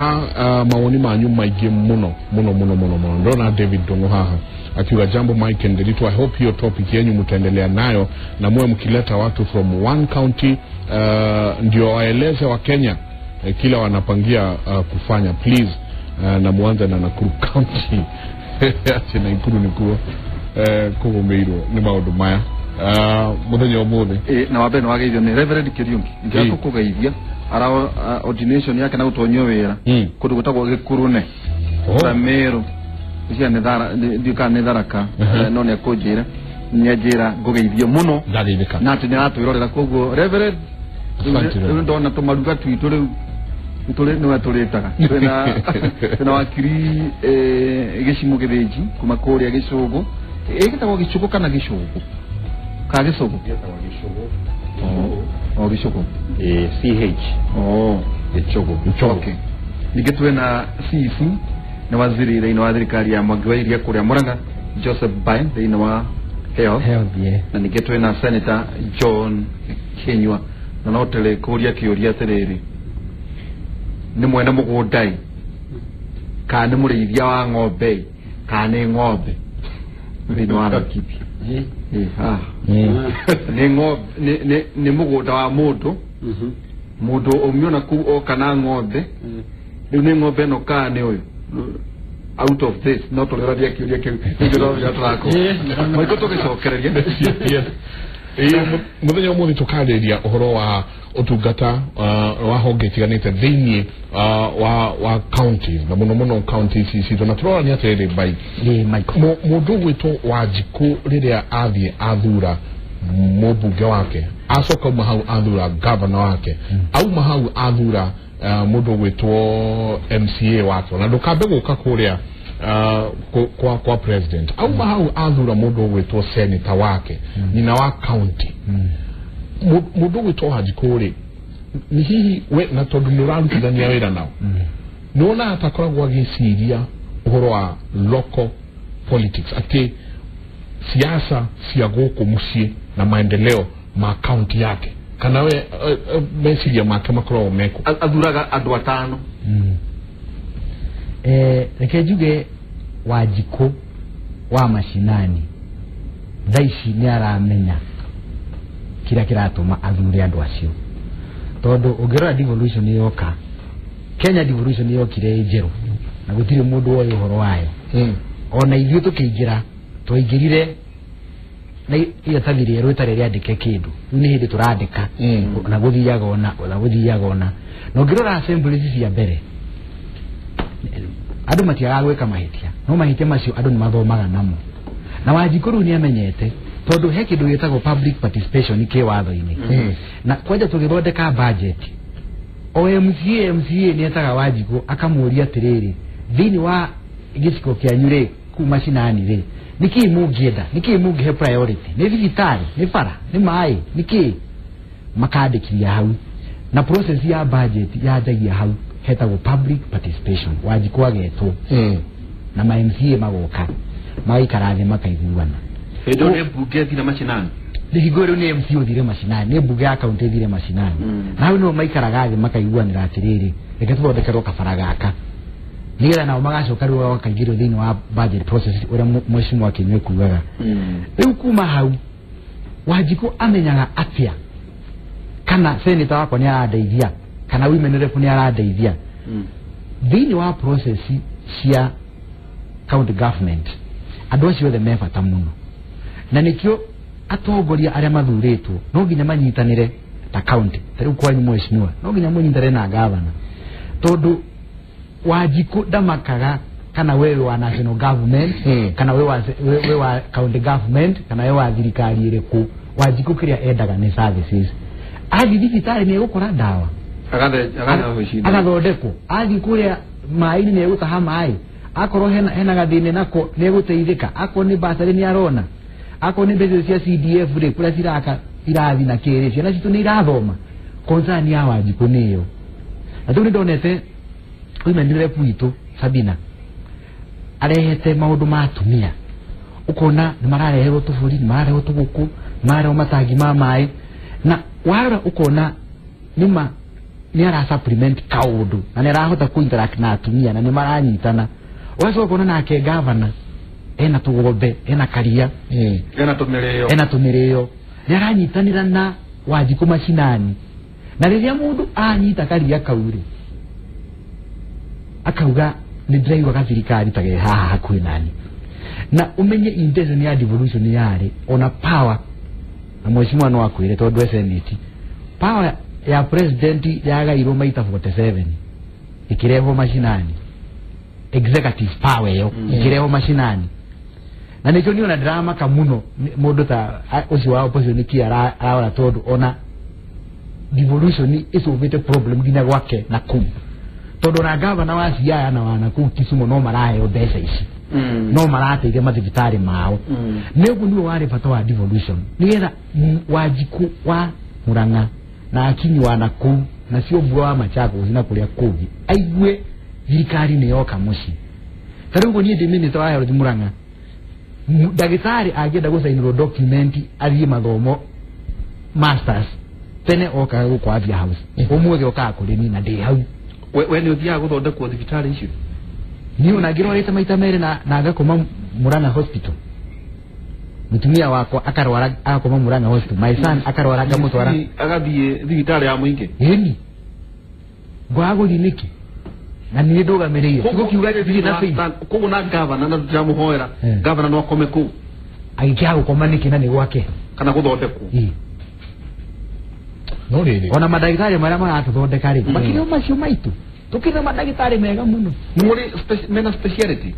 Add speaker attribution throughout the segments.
Speaker 1: Mawoni manyu maigi muno ndona David Dongo haha akiwa jambo Mike Ndelitu. I hope your topic yenyu mtaendelea nayo na muwe mkileta watu from one county ndio waeleze wa Kenya kila wanapangia kufanya please na muanze na Nakuru County acha na Nakuru nikuwa kugo meiro ni maundu maya muthenya omothe
Speaker 2: na wabe no wageithio ni Reverend Kiriungi ngiako kugeithia ara ordination yake na utonyo wera kundu gutagwo Gikurune Ramero cia nethara ndika netharaka no ne kujira nyajira ngugeithio muno na ati niratwirorera koguo Reverend ndona tumaruga twitu riu tule no turetaga na wakiri gicimu githeji kuma kuria gicugu gitagwo gicugu kana gicugu ka gicugu Gishogo CH Gishogo okay nigetwe na CC na waziri ina waziri kali ya magwairia kuria Muranga Joseph Bain ina wa health na nigetwe na Senator John Kenywa na notele kuria kioria tereri ni mwena mugundai ka ni murithia wa ng'ombe ka ni ng'ombe ni wara kipi ni mugunda wa mundu mundu umiona ku okana ng'ombe riu ni ng'ombe no ka ni uyu out of this not already akiuria kiu ndio ya trako maiko tugicokereria
Speaker 1: muthenya omothe tukariria uhoro wa utungata wa Honge Itiganite thiini wa counties na muno counties ici na turora ni atere by mundu gwito Wanjiku riria athie athura mubunge wake acoka mahau athura governor wake au mahau athura mundu gwito MCA wake na ndukambe guka kuria kwa president au mahau athura mundu gwito senator wake nyina wa county mundu gwito Wanjiku ri ni hihi we na tondu nurarutithania wira nao nona atakoragwo agiciria uhoro wa local politics ati siasa cia guku mucii na maendeleo ma county yake kana we meciria make makoragwo meko
Speaker 2: athuraga andu atano
Speaker 3: reke njuge Wanjiku wa mashinani thaici ni aramenya kira kiratuma athure andu acio tondu ungirora devolution yoka Kenya devolution yokire njeru na gutire mundu oyo horo wayo ona ithuĩ tukiingira twaingirire na iyo tagiri rwetare ria ndike kindu ni hindi turandika na guthiaga ona no ngirora assemblies cia mbere andu matiaga gwika mahitia no mahitia macio andu ni mathomaga namo na Wanjiku ni amenyete tondu he kindu gitagwo public participation ke watho-ini na kwaja tugithondeka budget MCA ni etaga Wanjiku akamuria atiriri thini wa giciko kia nyure ku mashinani ri niki mungienda niki mungihe priority ni thibitari ni bara ni mai niki makaandikiria hau na process ya budget yanjagia hau hetagwo public participation Wanjiku agetwo na ma MCA magoka maikara thĩ makaiguana
Speaker 2: ndo ne bunge thire mashinani
Speaker 3: ndihigoro ni MCA thire mashinani ni bunge account thire mashinani na hau no maikaraga thĩ makaiguanira atiriri reke tuthondekerwo kabara gaka nigetha nao magacoka riu wakaingirwo thiini wa budget process uria mheshimiwa wake kugaga riu kuma hau Wanjiku amenyaga atia kana senator wako ni arandeithia kana women rep ni arandeithia thiini wa process cia county government andu acio othe mebata muno na nikio atongoria aria mathuritwo no nginya manyitanire ta county riu kwanyu mheshimiwa no nginya munyitare na governor tondu Wanjiku ndamakaga kana wewe wa national government kana wewe wa county government kana wewe wa thirikari iriku Wanjiku kiria endaga ni services athi thibitari ni gukora ndawa agathondekwo athi kuria mai-ini ni gutaha mai akorwo hena gathini nako ni guteithika akorwo ni basari ni arona akorwo ni mbeca cia CDF ri kuria ciraka irathi na kiri ciana citu ni irathoma concern ya Wanjiku niyo na tu ni ndonete women rep witu Sabina arehete maundu ma atumia ukona ni marareherwo tuburi ni marareherwo tuguku marareherwo matangi ma mai na wara ukona nima ni ara supplement kaudu na ni rahota ku interact na atumia na ni maranyitana wazo kona nake governor ena tugobe ena karia ena tumireyo ni aranyitanira na wajiku mashinani na riria mundu anyita karia kauri akauga ni driver ka thirikari tage haha kwi nani na umenye intention ya devolution yari ona power na mheshimiwa no akwire tondu senate power ya president yaga iro maita 47 ikireho mashinani executive power yo ikireho mashinani na nicho niona drama kamuno mundu ta uci wa opposition ki ara tondu ona devolution isuvite problem ginya gwake na kum tondu na governor wa Siaya na wana ku Kisumu no marahe obesa ici no marate ile mathibitari mao nego ni wari bata wa devolution niera wajiku wa Murang'a na akinyi wana ku na sio bwa machako zina kulia kugi aigwe thirikari ni yoka muci tarungo ni minister wa Health Murang'a dagitari agenda gusainiro document ari mathomo masters tene oka kwa afya house umuge oka kulini na day hau
Speaker 2: we ni uthia guthondekwo thibitari icio
Speaker 3: ni unagiro leta maita mere na agakoma Murang'a hospital mutumia wako akarwara akoma Murang'a hospital my son akarwara gamutwara
Speaker 2: agathie thibitari ya muingi
Speaker 3: yeni gwago liniki na ni ndoga mereire siko kiuga thiri na fei
Speaker 2: ko na governor na jamu hoera governor no akome ku
Speaker 3: aikia gukoma niki na ni gwake
Speaker 2: kana guthondekwo
Speaker 1: no riri
Speaker 3: ona madagitari mara mara tuthondeka ri makiri macio maitu tukira madagitari mega muno
Speaker 2: muri mena speciality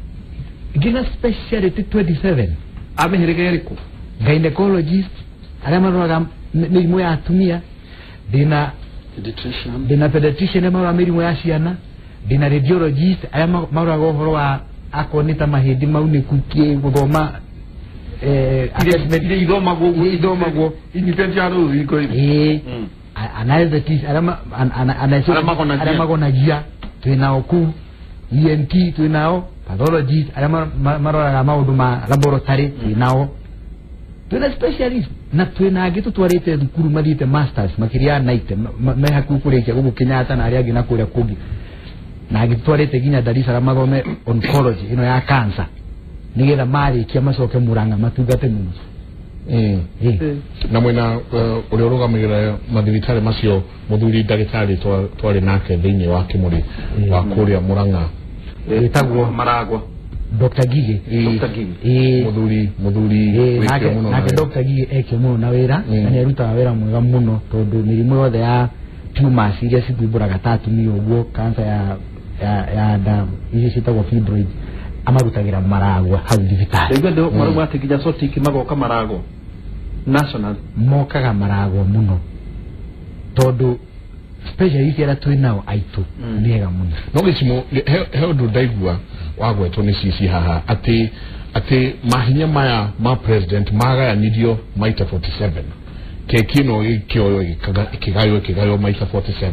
Speaker 3: gina speciality 27
Speaker 2: amehirige eriko
Speaker 3: gynecologist ara maroga mirimu ya atumia dina pediatrician mara mirimu ya ciana dina radiologist aya maroga horo wa akonita mahindi maune kukie guthoma
Speaker 2: assessment idomagwo independent iko hivi
Speaker 3: analysis aramagonagia twinao ku ENT twinao pathology aramaroraga maundu ma laboratory twinao twina specialist na twina angi tutwarite thukuru mathite masters makiria naite me haku kurikia gugu Kenyatta na aria ngina kuria kungi na angi tutwarite ginya Dar es Salaam mathome oncology ino ya cancer nigetha marikia macoke Murang'a matungate muno
Speaker 1: na mwena uri urugamira mathibitari macio muthuri ndagitari twari nake thiini wa Kimuri wa kuria Murang'a
Speaker 3: etagwo
Speaker 2: Maragwa
Speaker 3: Dr. Gige
Speaker 1: muthuri
Speaker 3: wike muno nake Dr. Gige eke muno na wira na ni ruta wira mwega muno tondu mirimo yothe ya tumors iria cithumburaga tatu ni uguo cancer ya damu icio citagwo fibroid amarutagira Maragwa hau thibitari
Speaker 2: ego ndo Maragwa atigija soti kimagoka Maragwa national
Speaker 3: mokaga Maragwa muno tondu specialist era twinao aitu niega muno
Speaker 1: no gicimo he ndu ndaigua wagwetwo ni cici haha ati mahinya maya ma president magayanirio maita 47 kekino ikioyo ikigayo maita 47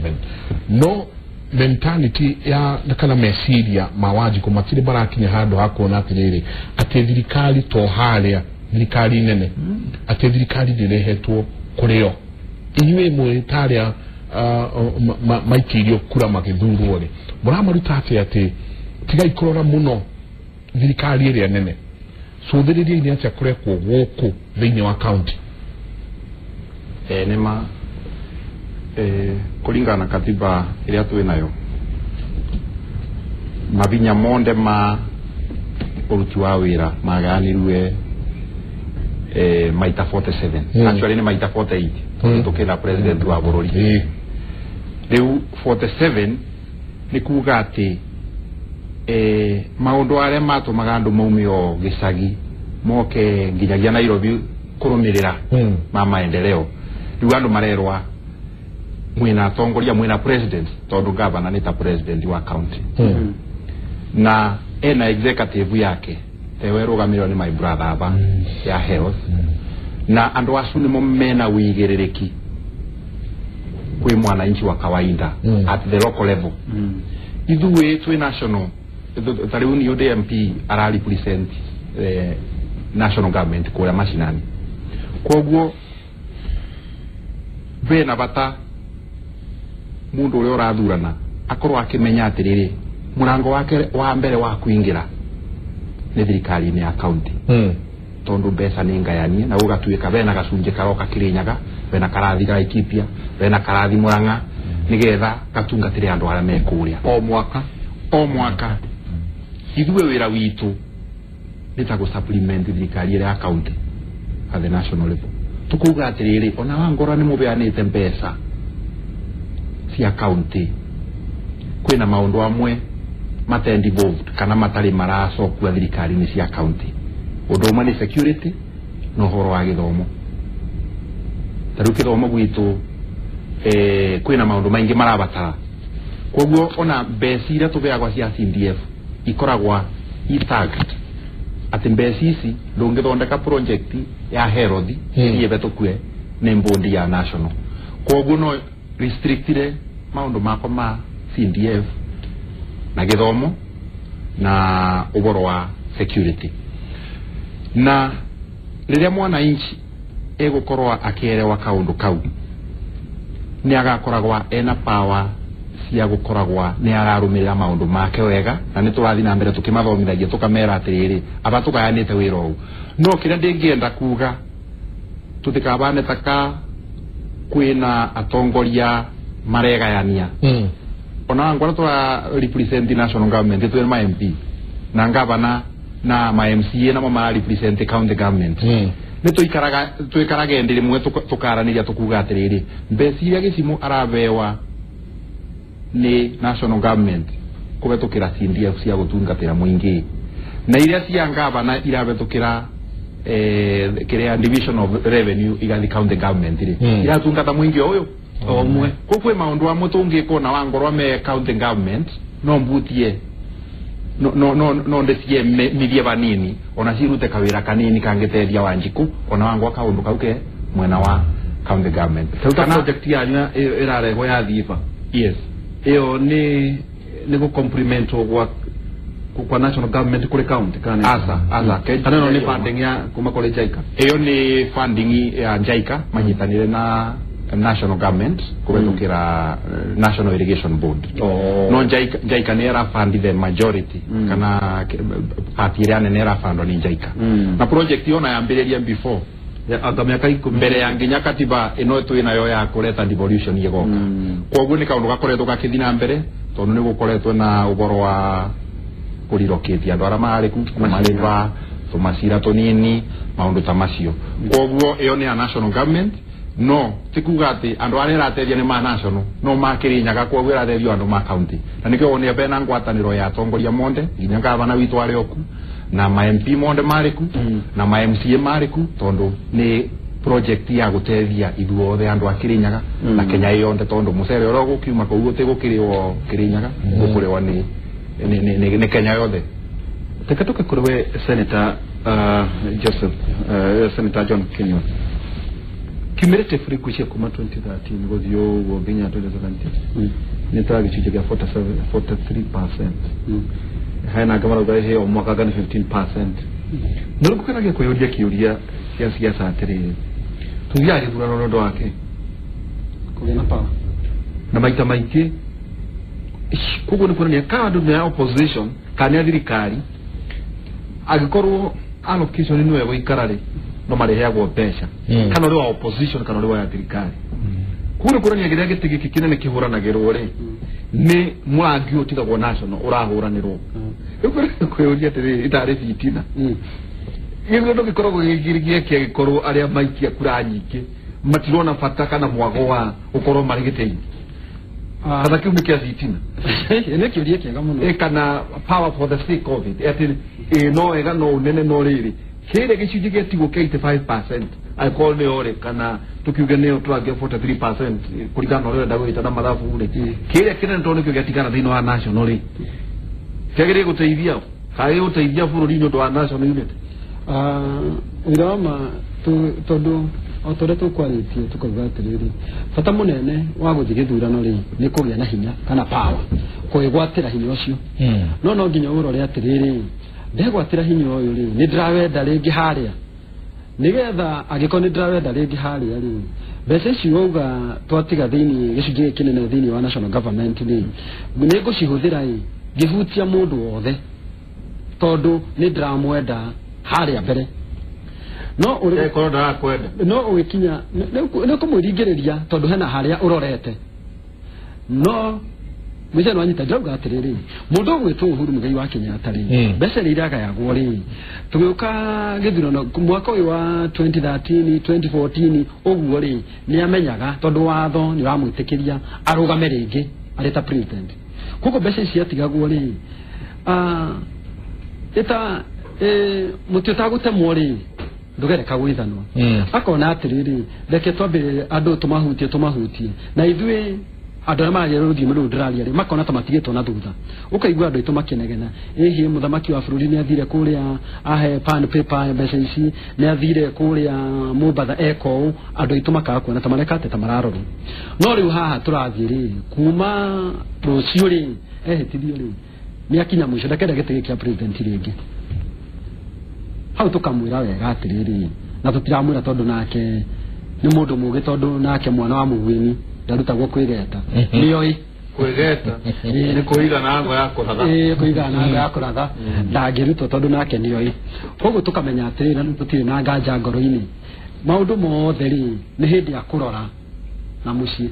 Speaker 1: no mentality ya nakana mesiria mawaji ko matire barakinya hando hakona atiriri ati thirikari to haria thirikari nene ati thirikari ndirehetwo kurio inywe mwe taria maikirio kura magithurwo ri muramaruta ati tiga ikorora muno thirikari iri nene so thiriria ni atia kurekwo guku thiini wa county
Speaker 2: nema kulingana na katiba iria twinayo mabinya monde ma uruti wa wira maganirwe maita 47 actually ni maita 48 tukira president wa bururi riu 47 ni kuga ati maundu aria matumaga andu maumio gicagi moke nginyagia Nairobi kurumirira ma maendeleo riu andu marerwa mwina atongoria mwina president tondu governor ni ta president wa county na ena executive yake ewe rugamirwo ni my brother aba ya health na andu acu ni mena wigiririki kwi mwananchi wa kawaida at the local level ithuwe twi national tariuni UDMP ara represent national government kwa mashinani koguo bena bata
Speaker 4: mundu uri urathurana akorwo akimenya atiriri murango wake wa mbere wa kuingira ni thirikari ni ya county tondu mbeca ni ngayanie na ugatuika bena gacunje karoka Kirinyaga bena karathi ga Ikipia bena karathi Murang'a nigetha gatungatire andu aria mekuria o mwaka ithuwe wira witu nitago supplement thirikari ya county at the national level tukuga atiriri ona wangora ni mubeanite mbeca cia county kwina maundu amwe matendi involved kana matari maraso kwa thirikari ni cia county undu umwe ni security no horo wa githomo taru githomo gwitu kwina maundu maingi marabatara koguo ona mbeca iria tubeagwa cia CDF ikoragwa tagged ati mbeca ici ndungithondeka project ya health iye tukue ni mbondi ya national koguo no restrictire maundu mako ma CDF na githomo na uboro wa security na riria mwana inchi egukorwa akierewa kaundu kau ni agakoragwa ena power cia gukoragwa ni ararumirira maundu make wega na ni turathi na mbere tukimathomithagia tukamera atiriri aba tukayanite wira u no kiria ndingienda kuga tutikabane taka kwina atongoria maregayania ona ngora twa represent national government tu ma MP na ngavana na ma MCA na ma represent county government ni tuikaraga ndiri mwe tukaraniria tukuga atiriri mbeci iria gicimu arabewa ni national government kubetukira CDF cia gutungatira muingi na iria cia ngavana irabetukira kiria division of revenue igathi county government iratungata muingi uyu omwe kokwe maundu amwe tungiko na wangorwa me county government no mbutie no ndesie midie banini ona cirute kawira kanini kangiteria Wanjiku ona wangwa kaundu kauke mwena wa county government
Speaker 2: kana project yanyu irarego ya thifa
Speaker 4: yes
Speaker 2: iyo ni go compliment kwa national government kule county kana
Speaker 4: asa
Speaker 2: kana no ni funding ya kuma kole Jaika
Speaker 4: iyo ni funding ya Jaika manyitanire na national government kubetukira national irrigation board no Jaika nera fund the majority kana party ya nera fund ni Jaika na project yona yambiriria before
Speaker 2: ya agamyaka
Speaker 4: mbere ya nginya katiba ino tu inayo ya kuleta devolution yegoka koguo ni kaundu gakoretwo gakithina mbere tondu ni gukoretwo na uboro wa kuriroketia andu aria mariku kumaliva tumasira tonini maundu ta macio koguo iyo ni a national government no tikuga ati andu aria rateria ni ma national no makirinyaga koguo raterio andu ma county na nikyo oni bena ngwataniro ya tongoria monde nginya ngavana witu ari oku na ma MP monde mariku na ma MCA mariku tondu ni project ya gutethia ithuothe andu akirinyaga na Kenya yonde tondu musere oro gukiuma koguo tegukiriwo Kirinyaga gukuriwa ni Kenya yothe
Speaker 2: tekatoke kurwe Senator Joseph Senator John Kinyo kimerete free kushia kuma 2013 gothio wobinya 2017 nitagi chije ya 43% haina kamara gahe o mwaka gani 15% nurukanaga kuyodia kiuria cia siasa atiriri tugiari burano ndo wake kugena pa na maita maiki kugo ni kuna kadu na opposition kana thirikari agikorwo allocation ni wewe ikarare no mareheagwo mbeca kana uri wa opposition kana uri wa thirikari kuri kurania giria gitigi kikine ni kihuranagirwo ri ni mwagi utigagwo national urahuranirwo kweuria tiri itare fitina igwe ndo gikoragwo gigirigie gikorwo aria maikia kura nyingi matirona fata kana mwago wa ukorwo marigitei kada kiu nikia fitina
Speaker 3: ene kiuria kiega muno
Speaker 2: kana power for the sake of it ati no ega no unene no riri kile gicunji getigo 85% I call me ore kana tukiuge neo twage 43% kuligana ore ndagwita na mathabu ure kile kile ntone kyo gatikana thino wa national kegere guteithia kai uteithia bururi ndo wa national unit
Speaker 3: irama tondu otore tukwaritie tukogatiriri fata munene wa guthigithurano ri ni kugia na hinya kana power kuigwatira hinya ucio no nginya urore atiriri ndegwatira hinya uyu ri ni ndrawenda ringi haria nigetha agiko ni ndrawenda ringi haria ri
Speaker 5: bese ciuga twatiga thini gicunjĩ kinene thini wa national government ni nego cihuthira gihutia mundu wothe tondu ni ndramwenda haria mbere no uri
Speaker 2: koronda kwenda
Speaker 5: no ugikinya no kumwiringiriria tondu hena haria urorete no mwize no anyita ndauga atiriri mundu gwitwo Uhuru Muigai wa Kenyatta ri bese riraga yagwo ri tugiuka githurano mwaka uyu wa 2013 2014 oguo ri ni amenyaga tondu watho ni wamwitikiria arugame ringi areta president kuko bese ciatigagwo ri eta mutu tagutemwo ri ndugereka gwithanwa akona atiriri reke twambire andu tumahutie na ithwe andå marä rå thiä rå ndäraria rä makona ta matigä two na thutha å kaigua andå aitå makenegena ä muthamaki wa bå rå ri nä athire kå rä a ahe pan paper mbeca ici nä athire kå rä a Mombatha eko andå aitå makaga kuona ta marekate ta mararorwo no rä u haha tå rathiä rä kuma rå cio rä ehätithio rä nä akinya må ico ndakenda gä tä gä kä a president rä ngä hau tå kamwä ra wega atä rä rä na tå tiramwä ra tondå nake nä må ndå må gä tondå nake mwana wa må guini ndarutagwo kwigeta nioi
Speaker 2: kwigeta ni kuiga na ngo ya kuratha
Speaker 5: kuiga na ngo ya kuratha ndangirutwo tondu nake nioi koguo tukamenya atiri na tutire na nganja ngoro-ini maundu mothe ri ni hindi ya kurora na mucii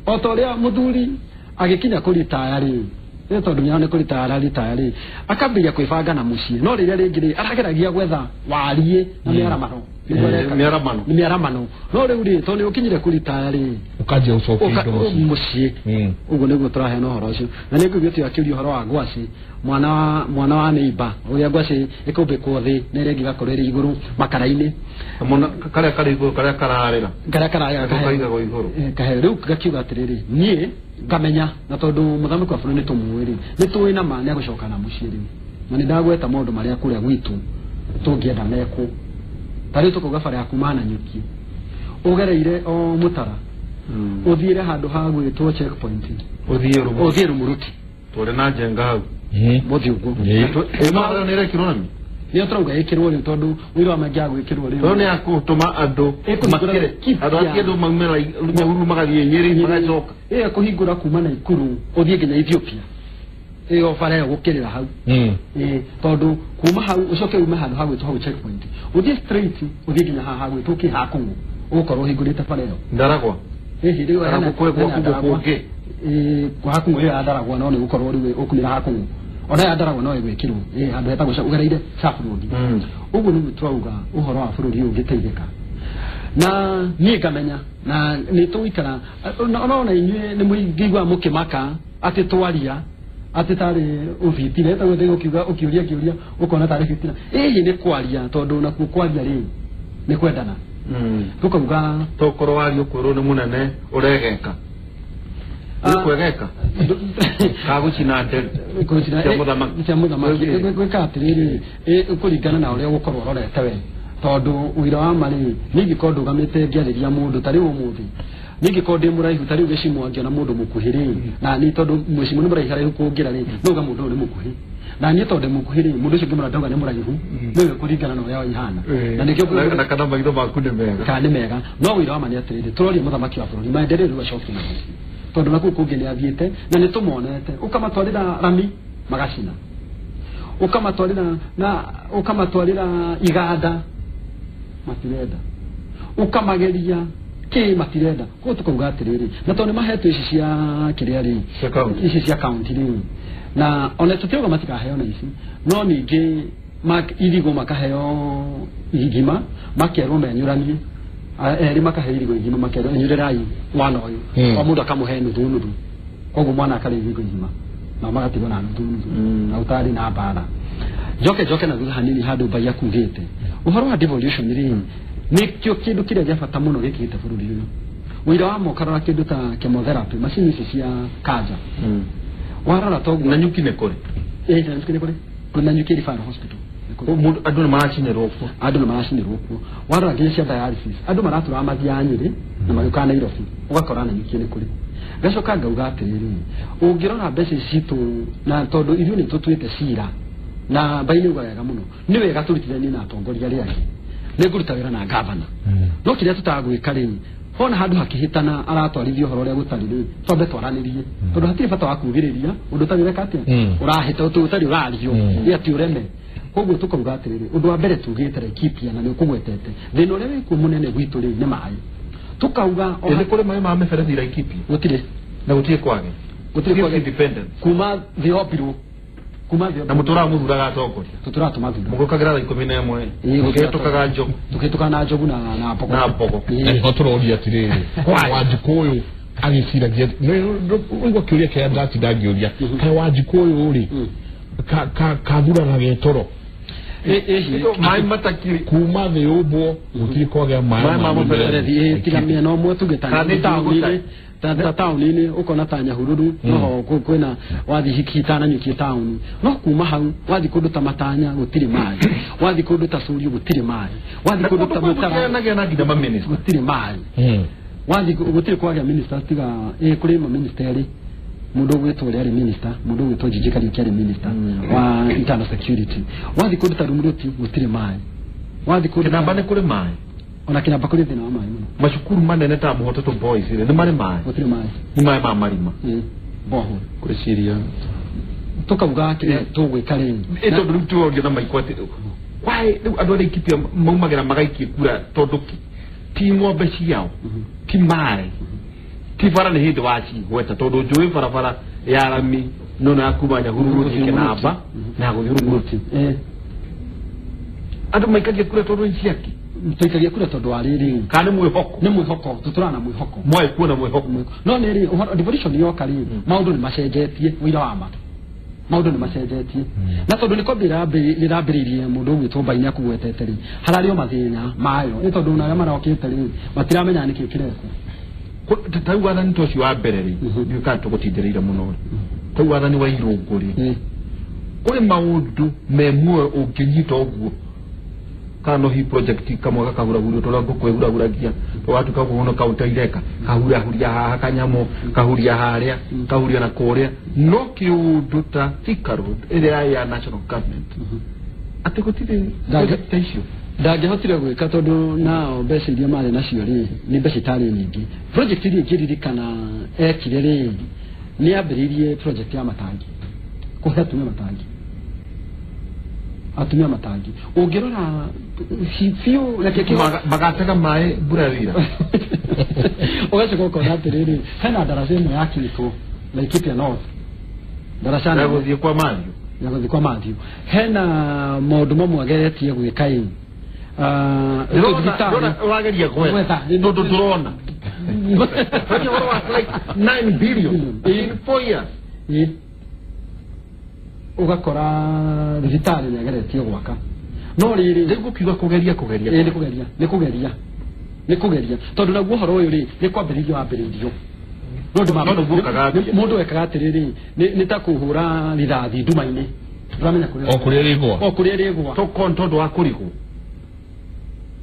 Speaker 5: otoria muthuri agikinya kuritaya ri tondu nyane kuritaya ri akambia kwibanga na mucii no riria ringi ri arageragia gwetha warie na miaramano miaramano no riu ri toni ukinyire kuritaya ri
Speaker 1: ukaje ucoke
Speaker 5: mucii uguo niguo turahena horo ucio na niguo tu akiuria horo wa ngwaci mwana wa neiba uria ngwaci ikumbikwo thi na ringi gakorwo ri iguru makara-ini
Speaker 2: karia kari iguru karia kararira
Speaker 5: kaiga go iguru kahe riu gakiuga atiriri nie ngamenya na tondu muthamaki wa bũrũri ni tumwiri ni tuwi na ma ni agucoka na mucii riu na ni ndagweta maundu maria kuria gwitu tungienda meko tari tukuga bara ya kumana nyuki ugereire o mutara uthiire handu ha gwitwo checkpoint uthiire Rumuruti
Speaker 2: tore na jenga hau
Speaker 5: muthi uguo
Speaker 2: mara ni rekironi
Speaker 5: ni otrauga ikirwo riu tondu wira magia gwikirwo riu
Speaker 2: no ni akutuma andu makire andu akiendu maumera mauru magathie Nyeri magacoka
Speaker 5: kuhingura kuma na Ikuru uthie nginya Ethiopia bara ya gukirira hau tondu kuma hau ucoke ume handu ha gwitwo hau checkpoint uthie straight uthie nginya ha gwitwo Kihakungu ukorwo hingurite bara iyo
Speaker 2: ndaragwa
Speaker 5: riu
Speaker 2: ana kuge
Speaker 5: kwa Hakungu ya ndaragwa no ni gukorwo riu ukumira Hakungu ona ya ndaragwa no igwikirwo handu hetagwo ugereire Safu Road uguo ni twauga uhoro wa bũrũri ungiteithika na ni ngamenya na ni tuikara ona inyue ni muigwa mukimaka ati twaria ati tari ufitire ta guthe ukiuria ukona tari fitina ni kwaria tondu na kwaria ri ni kwendana tukauga
Speaker 2: tokoro wari ukuru ni munene uregeka kwegeka kagucina nde
Speaker 5: cia muthamaki gwika atiriri kuringana na uria gukorwo rorete we tondu wira wa mari ningikorwo ndugamite ngiariria mundu tari umuthi ningikorwo ndi muraihu tari ugicimwo ngiona mundu mukuhiri na ni tondu mwicimu ni muraihu haraihu kungira ri nuga mundu ni mukuhi na ni tondu mukuhiri mundu ucio ngimura ndauga ni muraihu niwe kuringana na uria ihana na nikio
Speaker 2: na kana maitho maku ni mega
Speaker 5: kana ni mega no wira wa mari atiriri turoria muthamaki wa bũrũri maendeleo acoke na mucii tondu naku kungi ni athiete na ni tumonete ukamatwarira rami magacina ukamatwarira iganda matirenda ukamageria ki matirenda ko tukauga atiriri na tondu mahetu ici cia kiria ri ici cia county ri na ona tutiuga matikaheo na ici no ningi irigo makaheo igima makerwo menyuranie eri makahe irigo igima makerwo enyurerai mwana uyu wa mundu akamuhe nuthu koguo mwana akari irigo igima na magatigwo na nuthu na utari na bara joke na thutha hanini handu Mbai akugite uhoro wa devolution ri nikio kindu kiria gia bata muno gikite bũrũri uyu wira wa mokarora kindu ta chemotherapy macini ici cia kanja warora toguo
Speaker 2: na nyuki ne kore
Speaker 5: nyuki ne kore kuna nyuki ri fara hospital
Speaker 2: andu maracinirwo kuo
Speaker 5: warora nginya cia dialysis andu maratura mathia Nyeri na maruka Nairobi ugakora na nyuki ne kore gacoka ngauga atiriri ungirora mbeca citu na tondu ithuĩ nĩ tũtuĩte cira na Mbai nĩuga wega mũno nĩ wega tũrutithanie na atongoria arĩa angĩ nĩ ngũruta wĩra na ngavana no kĩrĩa tũtaga gwĩka rĩ hona handu hakihitana aratwarithio horo ria gutarire twambe twaranirie tondu hatire bata wa kugiriria undu tarire kati urahita utari urario ria ti ureme koguo tukuruga atiriri undu wa mbere tugite rekipia na ni ukugwetete thina uria wiku munene gwitu ri ni mai tukauga
Speaker 4: ni kuri mai ma meferethi ira ikipi
Speaker 5: gutire
Speaker 4: na gutire kwage independent
Speaker 5: kuma thiopiru kuma thiopiru
Speaker 4: na mutura muthuraga atongoria
Speaker 5: tutura tumathura
Speaker 4: mugokagira 11 mugetukaga njogu
Speaker 5: tugetukana njogu na poko
Speaker 1: ni hoturoria atiriri Wanjikuyu agiciragia ngo kiuria kia ndati ndangioria kai Wanjikuyu ri kathurana getoro mai matakiri kuma the ubwo gutiri kwagya mai
Speaker 5: mamuberethi tiga mieno mwe tugetana tata town ini ukona tanya hururu no kwena wathi hikitana nyuki town no kuma hau wathi kundu ta matanya gutiri mai wathi kundu ta suri gutiri mai wathi kundu ta mutara
Speaker 4: na gida ma minister
Speaker 5: gutiri mai wathi gutiri kwagya minister tiga kuri ma ministeri mundu gwetwo ri minister mundu gwetwo jijikari kiari minister wa internal security wathi kundu ta rumuruti gutiri mai wathi kundu
Speaker 4: na bane kuri mai
Speaker 5: ona kina bakuri thina wa mai muno
Speaker 4: mashukuru manene ta muhototo boys ire ni mari mai
Speaker 5: gutiri mai
Speaker 4: ni mai ma marima
Speaker 5: boho
Speaker 4: kuri Syria
Speaker 5: tukavuga kile tugwikare
Speaker 4: eto ndutu onge na maikwate why adore ikipia maumagira magaiki kura tonduki timo beci yao ti mai ti fara ni hindo wachi weta todo joe fara ya rami nona akubanya hururu kenaba na hururu ado maikaje kura todo nchiaki
Speaker 5: tuikagia kura tondu ariri
Speaker 4: kana mwihoko
Speaker 5: ni mwihoko tuturana mwihoko
Speaker 4: mwai kuona mwihoko
Speaker 5: no neri devolution yoka ri maundu ni macenjetie wira wa matu maundu ni macenjetie na tondu ni kobira lirambiririe mundu gwitwo nya kugwetete ri harario mathina mayo ni tondu na mara okite ri matiramenya niki kireko
Speaker 4: tatauga ni toshi wa mbere ri yuka tugutindiriire muno tauga ni wa irunguri kuri maundu memwe unginyita oguo kano hi project kama kakahura huru to lango kwehura gia to watu kakuhono kautaireka kahura huria haha kanyamo kahuria haria kahuria na korea no kiuduta tikaru ile ya national government atekotire project issue
Speaker 5: ndangihotire gwika tondu nao mbeca iria mari nacio ri ni mbeca tari nyingi project iria ikiririkana ekire ri ni ambiririe project ya matangi kuhetumia matangi atumia matangi ungirora fio na keke
Speaker 4: bagataka mai burarira
Speaker 5: ogache koko natiriri hena darasa ino yake iko na ikipia north darasa na
Speaker 4: gothie kwa madio
Speaker 5: na gothie kwa madio hena modu mamwe ageretie gwikai
Speaker 4: rona wageria gweta ndo turona but you were like 9 billion in 4 years
Speaker 5: ugakora digitali ni ageretie gwaka no riri
Speaker 4: ndigukiuga kugeria
Speaker 5: ni kugeria tondu naguo horo uyu ri ni kwambiririo ambiririo mundu ekaga atiriri ni ta kuhura rithathi nduma-ini turamenya
Speaker 1: kuria rigwa
Speaker 4: to tondu wa kurigo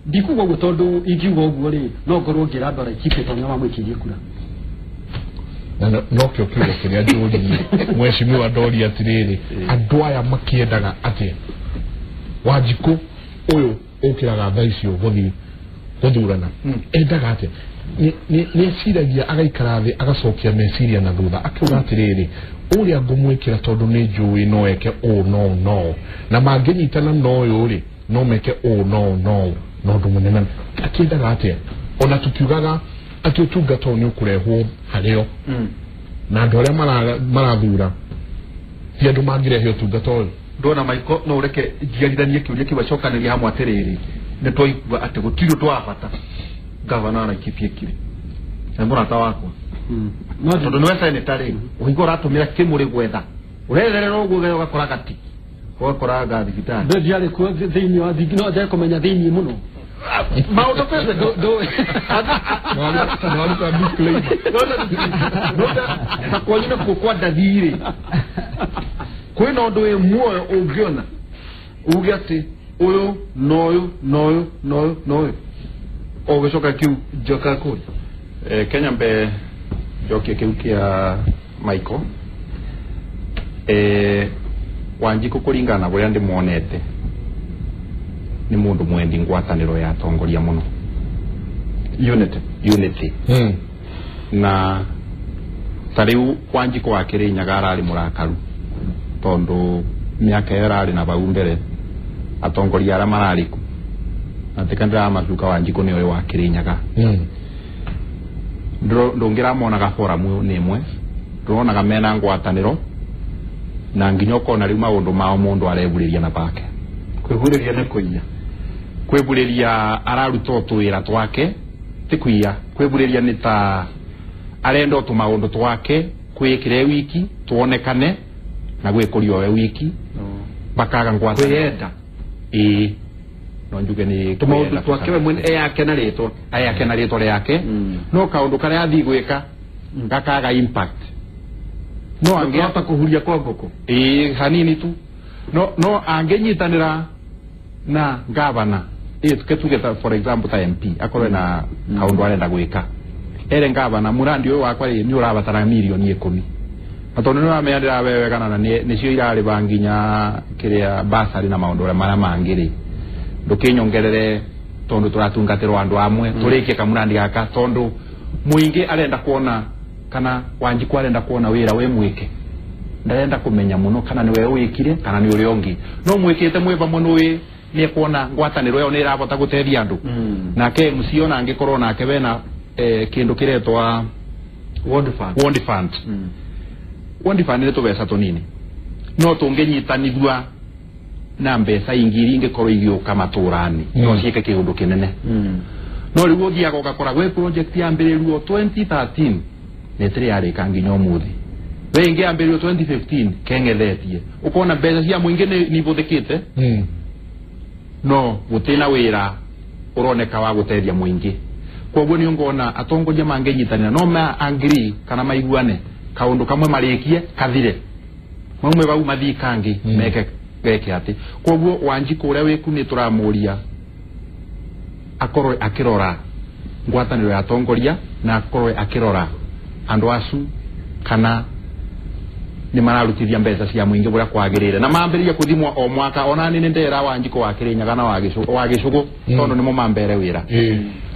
Speaker 5: ndikuga uguo tondu ingiuga uguo ri no ngorwo ngira ndora ikipe tonya wa mwikirie kura
Speaker 1: no kio kiugo kiria njuri mweshimiwa ndori atiriri andu aya makiendaga atia Wanjiku uyu ukiraga thaicio guthurana endaga atia ni ciragia agaikara thi agacokia meciria na thutha akiuga atiriri uria ngumwikira tondu ni njui no eke no na manginyitana no uyu ri no meke no ndu munene akiendaga atia ona tukiugaga ati utungata ni ukurehwo hario na andu aria marathura ti andu mangirehe utungata uyu
Speaker 4: ndona maiko no ureke jiarithanie kiuria kibacokanĩria hamwe atiriri ni twaigua ati gutiri twabata gavana na ikipie kire na murata wakwa tondu niwe senetari uhigo ratumira Kimuri gwetha urererera uguo geo gakora gati ugakora gathi thibitari
Speaker 5: ndiari ku thiini wa thigino nda kumenya thiini muno
Speaker 4: maundu pese do
Speaker 1: no disclaimer
Speaker 4: na kwa nini kwa ndathiri kwina undu wi muoyo ungiona uge ati uyu noyo ogicoka kiu joka kuri
Speaker 6: Kenya mbe jokie kiu kia Michael Wanjiku kuringana buria ndimuonete ni mundu mwendi ngwataniro ya tongoria muno unity na tariu Wanjiko wa Kirinyaga arari murakaru tondu miaka yarari na bau mbere atongoria ara marariku atikandira mazuka Wanjiko ni uri wa Kirinyaga ndongira mona ga foramu nimwe ndona mena ngwataniro na nginyoko na riu maundu mao mundu areburiria na bake
Speaker 4: kwiburiria ne kuiya
Speaker 6: kwiburiria araruta twira twake tikuiya kwiburiria ni ta arenda tu maundu twake kwikire wiki tuonekane na gwikuria we wiki bakaga ngwata
Speaker 4: kwenda
Speaker 6: no njuge ni
Speaker 4: tumaundu twake we mwene yake na ritwa
Speaker 6: yake no kaundu kare athi gwika ngakaga impact
Speaker 4: no angehota kuhuria kwa ngoko
Speaker 6: hanini tu no angenyitanira na gavana tuketugeta for example ta MP akorwe na kaundu arenda gwika ere gavana murandi uyu wakwa ni urabatara milioni 10 atondu ni wameandira wewe kana ni cio irari banginya kiria basari na maundu mara mangiri ndukinyongerere tondu turatungatirwa andu amwe turikie kamurandi gaka tondu muingi arenda kuona kana Wanjiko arenda kuona wira we mwike ndarenda kumenya muno kana ni wewe wikire kana ni uri ongi no mwikite mweba muno we ni kuona ngwataniro yo ni irabota gutethia andu nake musiona angikorwo nake bena kindu kiretwa
Speaker 4: World Fund
Speaker 6: World Fund ni tubesa tunini no tungenyitanithua na mbesa ingiri ingikorwo igioka maturani no ciike kiundu kinene no riu thia gokakora gwe project ya mbiriruo 2013 netri yari kanginya umuthi wengi ambiriruo 2015 kengethetie ukona mbesa cia muingi ni buthikite no gutina wira uroneka wa gutethia muingi koguo ni ngona atongoria mangenyitanira no ma angry kana maiguane kaundu kamwe marikie kathire mamwe bau mathi kangi meke geke ati koguo Wanjiko uria wiku ni turamuria akorwe akirora ngwataniro ya atongoria na akorwe akirora andu acu kana ni mararutithia mbesa cia muingi buria kwagirire na maambiriria kuthimwa o mwaka ona ni ndera Wanjiko wa Kirinyaga na wagicugo tondu ni mo mambere wira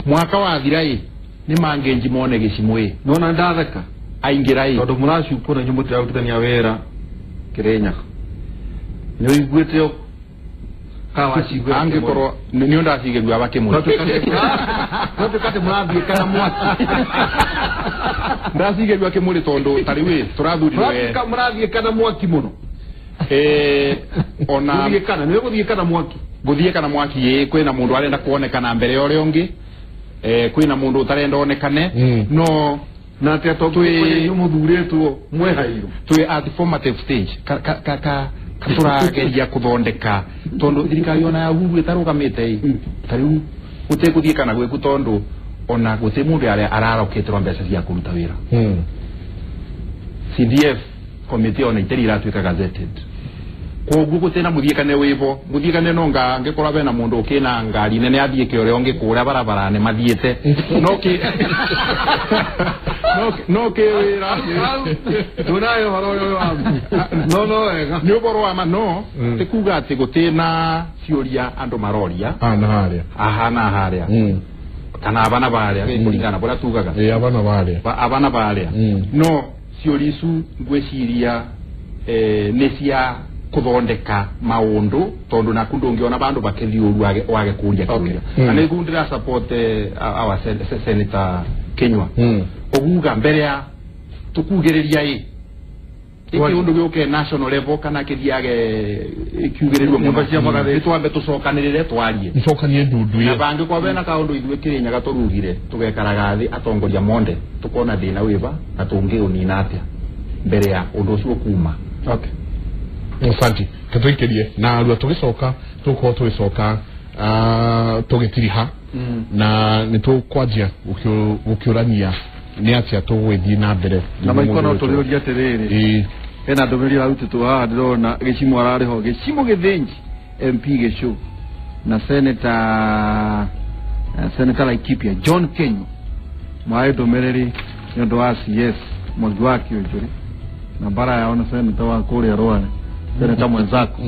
Speaker 6: mwaka wa thirai ni mangenji mone gicimwe
Speaker 4: nona ndatheka
Speaker 6: aingirai
Speaker 4: tondu muracuko na nyumbu tirakutithania wira Kirinyaga ni igwete kawacigwe
Speaker 6: angikorwo ni undacigirwa abakimwe
Speaker 4: no tukate murathie kana mwaki
Speaker 6: ndacigirwa kimuri tondu tari we turathuriwe
Speaker 4: murathie kana mwaki muno
Speaker 6: ona
Speaker 4: guthie kana ni guthie kana mwaki
Speaker 6: guthie kana mwaki kwina mundu arenda kuonekana mbere yore ungi kwina mundu utarenda onekane no
Speaker 4: na teto twi muthuretwo mwehairo
Speaker 6: twi at formative stage turageria kuthondeka tondu thirikari ona ya gugu itarugamite tariu utekuthie kana gweku tondu ona guti mundu araroketerwa mbesa cia kuruta wira CDF committee ona iteri iratuika gazetted koguo gutena muthiekane wibo muthiekane no ngikora bena mundu ukina ngari nene athie kiore onge kura barabara ne mathiete no ke wira
Speaker 4: tunayo horo no ega
Speaker 6: ni uboro ama no tekuga ati gutena ciuria andu maroria ahana haria kana abana baria kulingana bora tugaga abana baria no ciurisu ngweciria necia kuthondeka maundu tondu na kundungiona bandu bakithiuru wage kuria na ni gundira support our senator Kenywa oguga mbere ya tukugiriria ikiundu gioke national level kana kithiage ikiugiririo
Speaker 4: nyumba cia magathĩ
Speaker 6: twambe tucokanirire twarie
Speaker 1: icokanie ndundu
Speaker 6: na bangi kwa bena kaundu ithuĩ Kirinyaga turugire tugekaraga thi atongoria monde tukona thina wiba na tungiunina atia mbere ya undu ucio kuma
Speaker 1: Asante katwikerie na aru tugicoka tuko tugicoka tugitiriha na nitukwanjia ukiurania ni atia tugwithii na mbere
Speaker 2: na maikono tuliuria tiriri ena ndomeri arutitwo haha ndirona gicimo arariho gicimo githinji MP gicu na senator Laikipia John Kenywa mai ndomereri nyondo wa CS mwangi wake ujuri na bara yaona senator wa kuria Rwanda senator mwenzako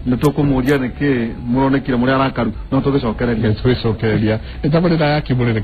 Speaker 2: nitokumuria niki muronekire muri arakaru no tugicokereria
Speaker 1: etabarira ya Kimuri